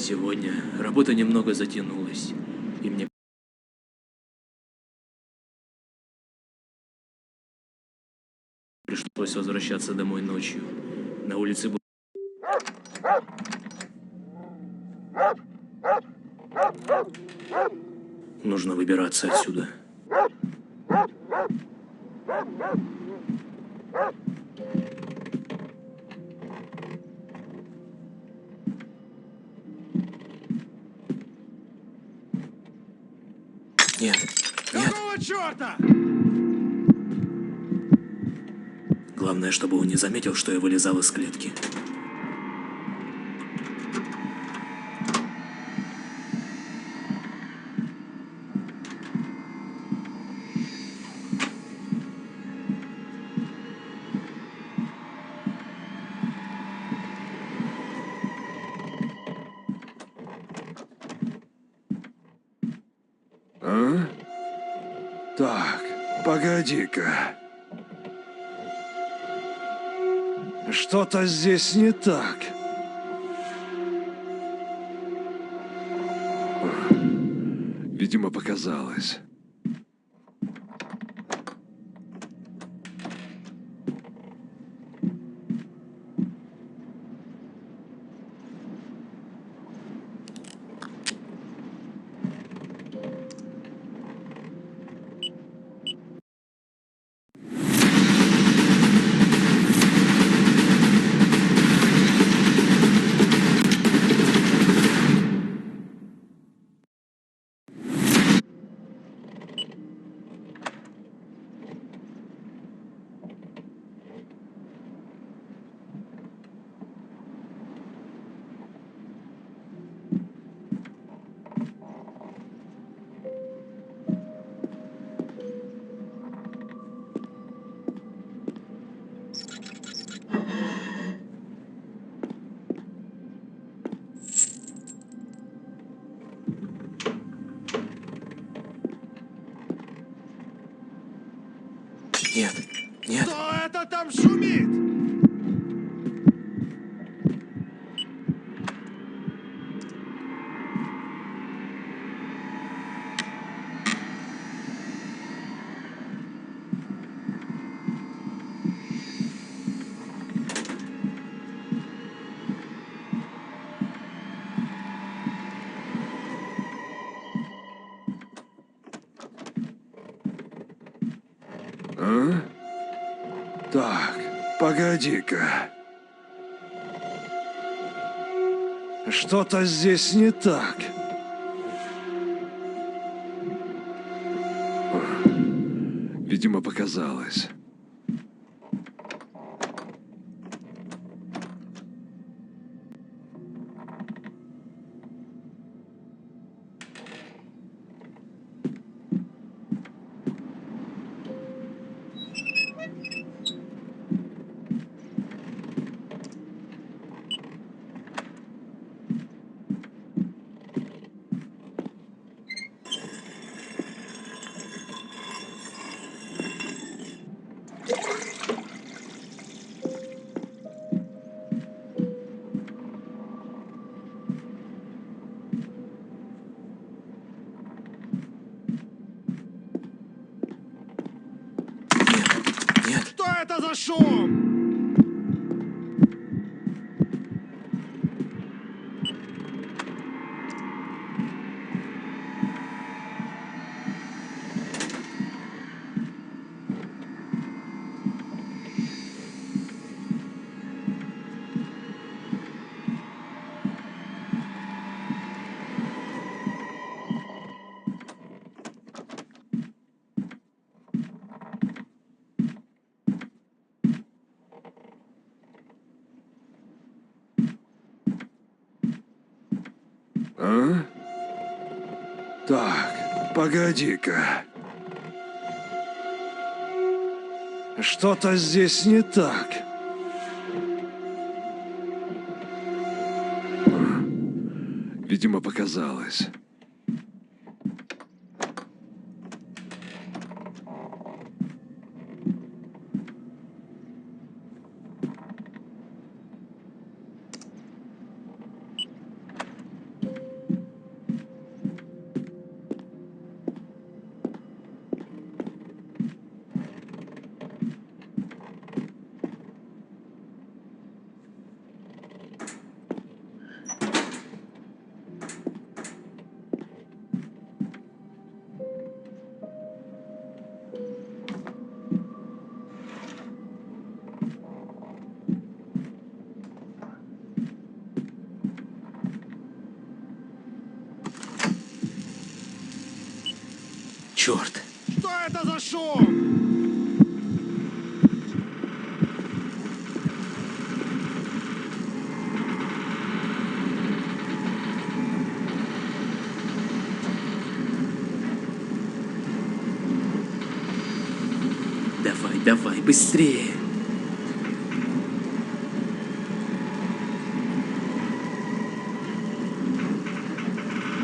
Сегодня работа немного затянулась, и мне пришлось возвращаться домой ночью. На улице был... Нужно выбираться отсюда. Нет, нет. Какого черта? Главное, чтобы он не заметил, что я вылезал из клетки. А? Так, погоди-ка. Что-то здесь не так. Видимо, показалось. Нет, нет. Кто это там шумит? А? Так, погоди-ка. Что-то здесь не так. Видимо, показалось. Нет. Что это за шум? А? Так, погоди-ка. Что-то здесь не так. Видимо, показалось. Черт! Что это за шум? Давай, давай, быстрее!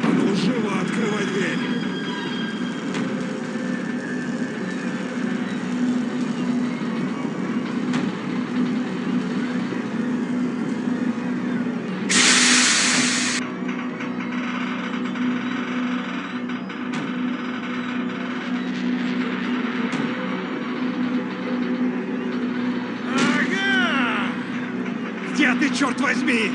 А ну живо открывай дверь. Ага! Где ты, черт возьми?